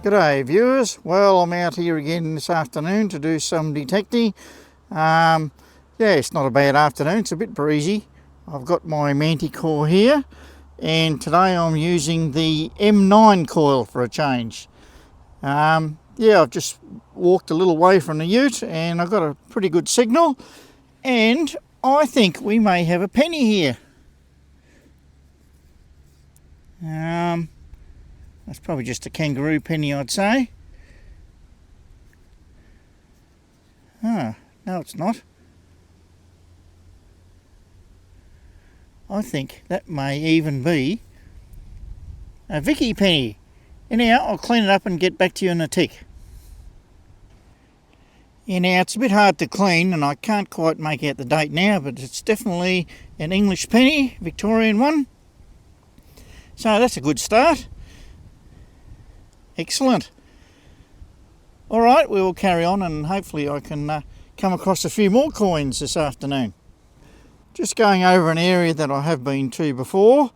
G'day viewers, well I'm out here again this afternoon to do some detecting. Yeah, it's not a bad afternoon, it's a bit breezy. I've got my Manticore here and today I'm using the M9Coil for a change. Yeah, I've just walked a little way from the ute and I've got a pretty good signal and I think we may have a penny here. That's probably just a kangaroo penny, I'd say. No, it's not. I think that may even be a Vicky penny. Anyhow, I'll clean it up and get back to you in a tick. Anyhow, it's a bit hard to clean and I can't quite make out the date now, but it's definitely an English penny, Victorian one. So that's a good start. Excellent. Alright, we will carry on and hopefully I can come across a few more coins this afternoon. Just going over an area that I have been to before.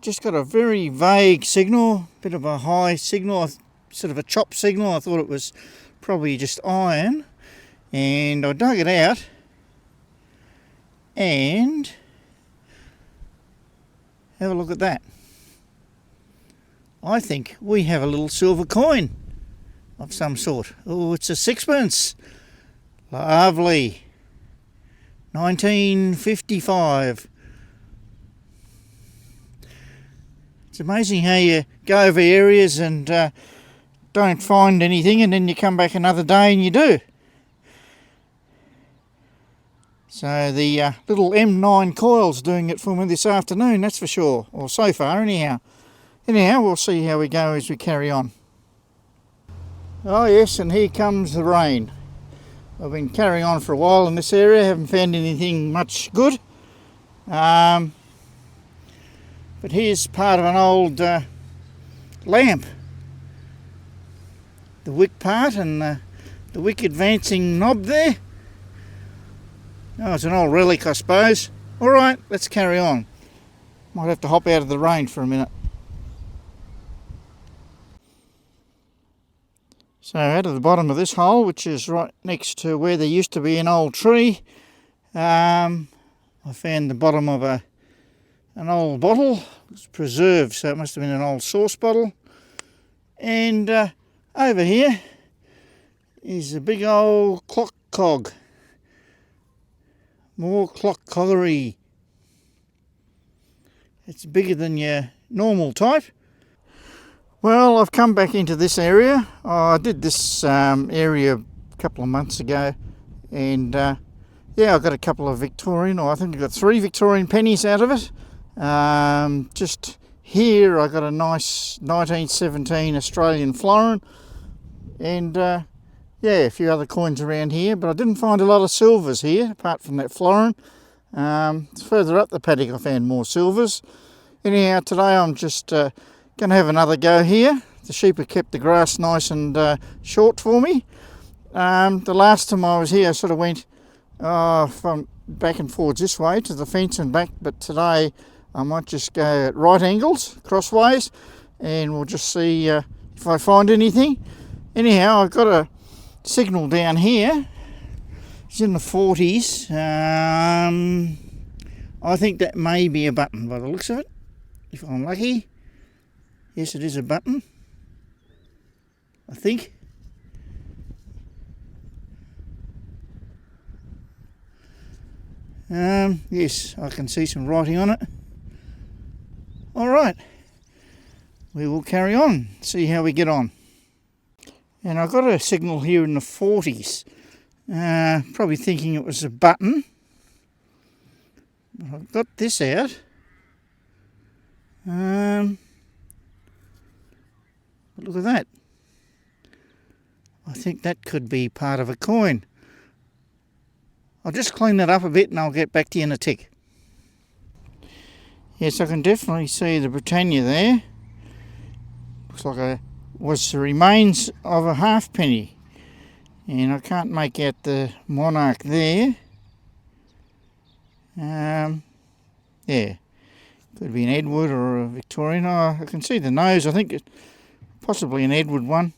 Just got a very vague signal, bit of a high signal, sort of a chop signal. I thought it was probably just iron. And I dug it out and have a look at that. I think we have a little silver coin of some sort. Oh, it's a sixpence. Lovely. 1955. It's amazing how you go over areas and don't find anything and then you come back another day and you do. So the little M9Coil's doing it for me this afternoon, that's for sure. Or so far anyhow. Anyhow, we'll see how we go as we carry on. Oh yes, and here comes the rain. I've been carrying on for a while in this area, haven't found anything much good. But here's part of an old lamp. The wick part and the wick advancing knob there. Oh, it's an old relic, I suppose. Alright, let's carry on. Might have to hop out of the rain for a minute. So out of the bottom of this hole, which is right next to where there used to be an old tree, I found the bottom of an old bottle. It's preserved, so it must have been an old sauce bottle. And over here is a big old clock cog. More clock coggery. It's bigger than your normal type. Well, I've come back into this area. I did this area a couple of months ago and yeah, I got a couple of Victorian, or I think I got 3 Victorian pennies out of it. Just here I got a nice 1917 Australian florin and yeah, a few other coins around here, but I didn't find a lot of silvers here apart from that florin. Further up the paddock I found more silvers. Anyhow, today I'm just going to have another go here. The sheep have kept the grass nice and short for me. The last time I was here I sort of went from back and forwards this way to the fence and back, but today I might just go at right angles, crossways, and we'll just see if I find anything. Anyhow, I've got a signal down here. It's in the 40s. I think that may be a button by the looks of it, if I'm lucky. Yes, it is a button, I think. Yes, I can see some writing on it. Alright, we will carry on, see how we get on. And I've got a signal here in the 40s. Probably thinking it was a button. But I've got this out. But look at that. I think that could be part of a coin. I'll just clean that up a bit and I'll get back to you in a tick. Yes, I can definitely see the Britannia there. Looks like it was the remains of a halfpenny. And I can't make out the monarch there. Yeah, could be an Edward or a Victorian. Oh, I can see the nose. I think it possibly an Edward one.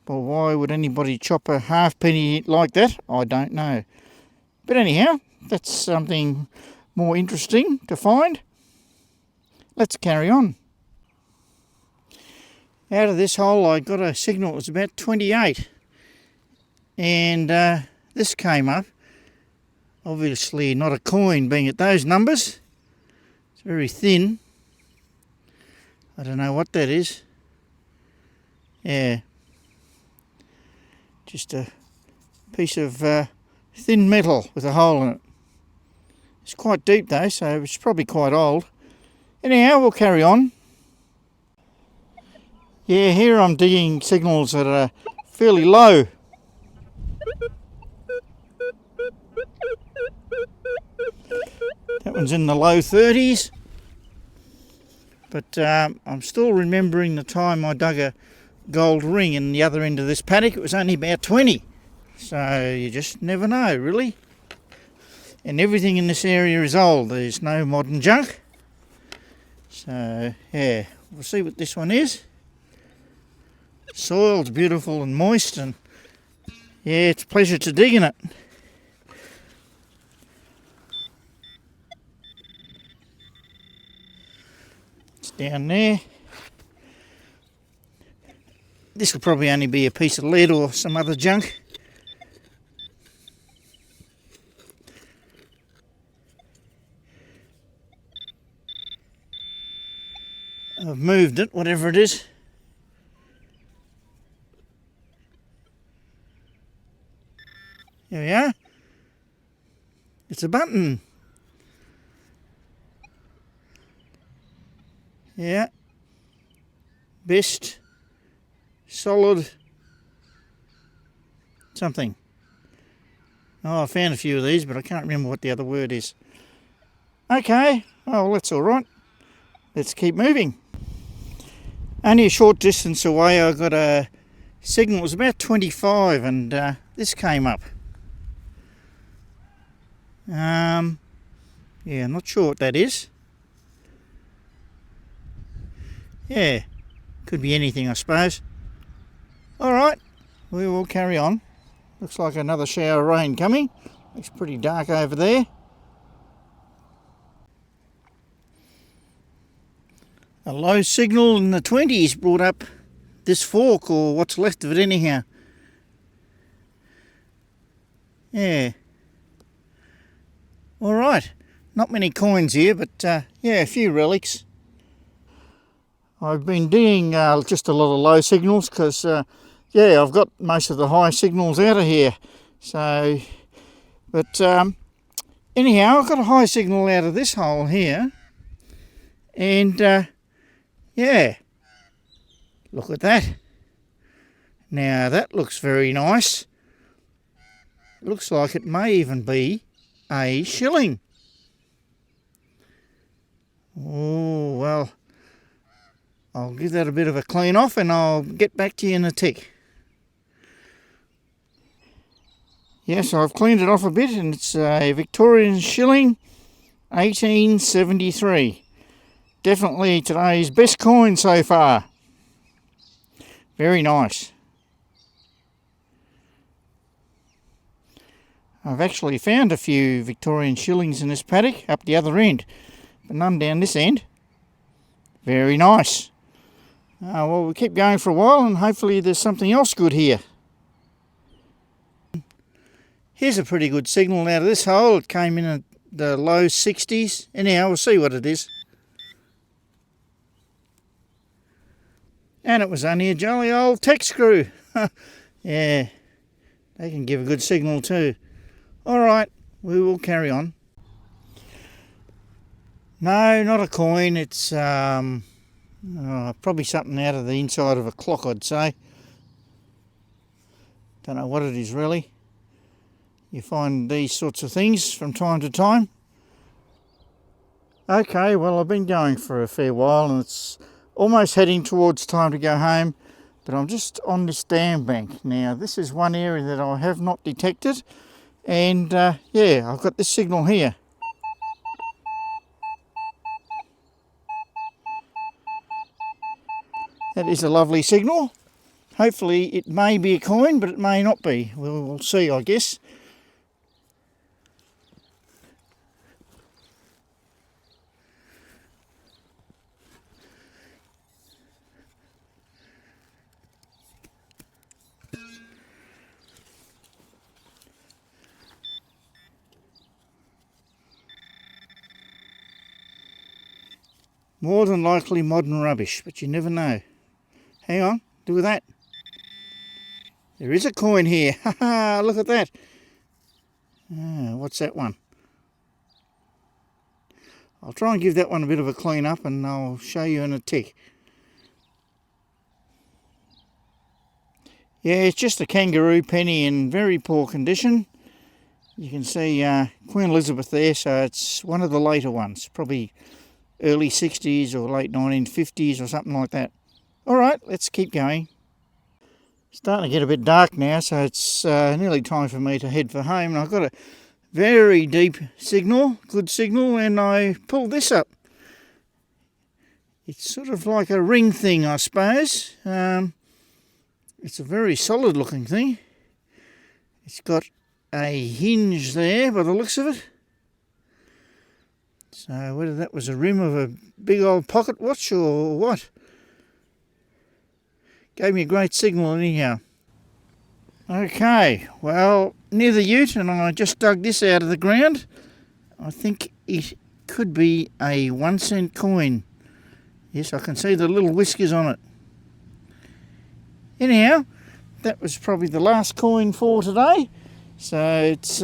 But why would anybody chop a halfpenny like that? I don't know. But anyhow, that's something more interesting to find. Let's carry on. Out of this hole I got a signal that was about 28. And this came up. Obviously not a coin being at those numbers. It's very thin. I don't know what that is. Yeah. Just a piece of thin metal with a hole in it. It's quite deep though, so it's probably quite old. Anyhow, we'll carry on. Yeah, here I'm digging signals that are fairly low. That one's in the low 30s. But I'm still remembering the time I dug a gold ring in the other end of this paddock. It was only about 20. So you just never know, really. And everything in this area is old. There's no modern junk. So yeah, we'll see what this one is. Soil's beautiful and moist, and yeah, it's a pleasure to dig in it. It's down there. This will probably only be a piece of lead or some other junk. I've moved it, whatever it is. Here we are. It's a button. Yeah. Best solid something. Oh, I found a few of these, but I can't remember what the other word is. Okay, well, that's all right. Let's keep moving. Only a short distance away I got a signal. It was about 25, and this came up. Yeah, I'm not sure what that is. Yeah, could be anything, I suppose. Alright, we will carry on. Looks like another shower of rain coming. Looks pretty dark over there. A low signal in the 20s brought up this fork, or what's left of it anyhow. Yeah. Alright, not many coins here, but yeah, a few relics. I've been digging just a lot of low signals because, yeah, I've got most of the high signals out of here. So, but anyhow, I've got a high signal out of this hole here. And, yeah, look at that. Now, that looks very nice. Looks like it may even be a shilling. Oh, well, I'll give that a bit of a clean off and I'll get back to you in a tick. Yes, I've cleaned it off a bit, and it's a Victorian shilling, 1873. Definitely today's best coin so far. Very nice. I've actually found a few Victorian shillings in this paddock up the other end, but none down this end. Very nice. Well, we'll keep going for a while and hopefully there's something else good here. Here's a pretty good signal out of this hole. It came in at the low 60s. Anyhow, we'll see what it is. And it was only a jolly old tech screw. Yeah, they can give a good signal too. Alright, we will carry on. No, not a coin. It's probably something out of the inside of a clock, I'd say. Don't know what it is really. You find these sorts of things from time to time. Okay, well, I've been going for a fair while and it's almost heading towards time to go home, but I'm just on this dam bank. Now, this is one area that I have not detected, and yeah, I've got this signal here. That is a lovely signal. Hopefully it may be a coin, but it may not be. We'll see, I guess. More than likely modern rubbish, but you never know. Hang on, look at that. There is a coin here. Ha ha, look at that. What's that one? I'll try and give that one a bit of a clean up and I'll show you in a tick. Yeah, it's just a kangaroo penny in very poor condition. You can see Queen Elizabeth there, so it's one of the later ones, probably early 60s or late 1950s or something like that. Alright, let's keep going. Starting to get a bit dark now, so it's nearly time for me to head for home. And I've got a very deep signal, good signal, and I pulled this up. It's sort of like a ring thing, I suppose. It's a very solid looking thing. It's got a hinge there by the looks of it. So whether that was a rim of a big old pocket watch or what. Gave me a great signal anyhow. Okay, well, near the ute, and I just dug this out of the ground. I think it could be a 1-cent coin. Yes, I can see the little whiskers on it. Anyhow, that was probably the last coin for today. So it's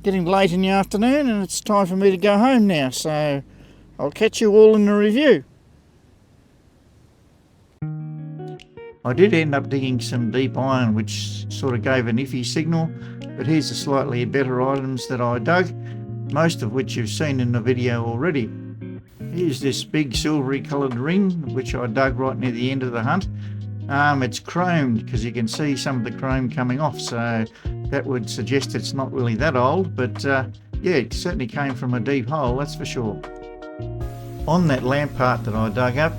getting late in the afternoon and it's time for me to go home now. So I'll catch you all in the review. I did end up digging some deep iron, which sort of gave an iffy signal, but here's the slightly better items that I dug, most of which you've seen in the video already. Here's this big silvery coloured ring, which I dug right near the end of the hunt. It's chromed because you can see some of the chrome coming off, so that would suggest it's not really that old, but yeah, it certainly came from a deep hole, that's for sure. On that lamp part that I dug up,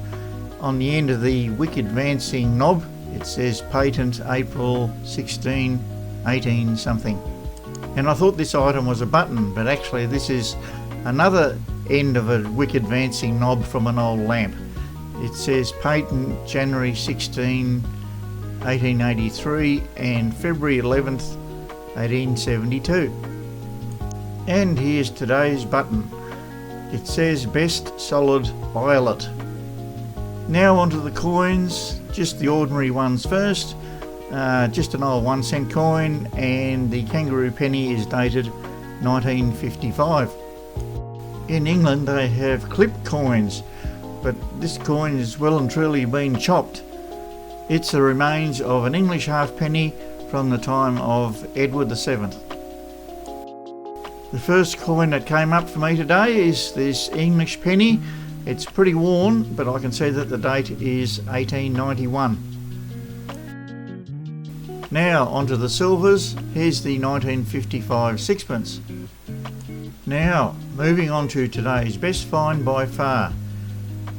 on the end of the wick advancing knob, it says patent April 16, 18 something. And I thought this item was a button, but actually this is another end of a wick advancing knob from an old lamp. It says patent January 16, 1883 and February 11th, 1872. And here's today's button. It says best solid violet. Now onto the coins, just the ordinary ones first. Just an old 1-cent coin, and the kangaroo penny is dated 1955. In England they have clipped coins, but this coin is well and truly been chopped. It's the remains of an English halfpenny from the time of Edward VII. The first coin that came up for me today is this English penny. It's pretty worn, but I can see that the date is 1891. Now onto the silvers. Here's the 1955 sixpence. Now moving on to today's best find by far,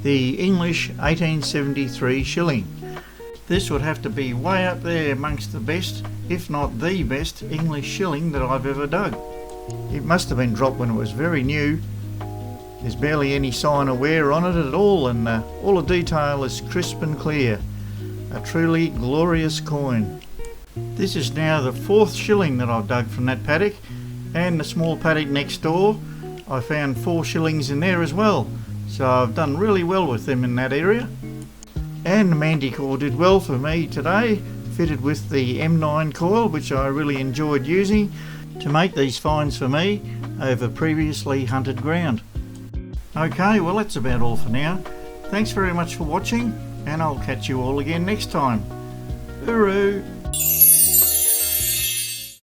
the English 1873 shilling. This would have to be way up there amongst the best, if not the best, English shilling that I've ever dug. It must have been dropped when it was very new. There's barely any sign of wear on it at all, and all the detail is crisp and clear. A truly glorious coin. This is now the 4th shilling that I've dug from that paddock, and the small paddock next door, I found 4 shillings in there as well. So I've done really well with them in that area. And the Manticore did well for me today, fitted with the M9Coil, which I really enjoyed using to make these finds for me over previously hunted ground. Okay, well that's about all for now. Thanks very much for watching, and I'll catch you all again next time. Hooroo!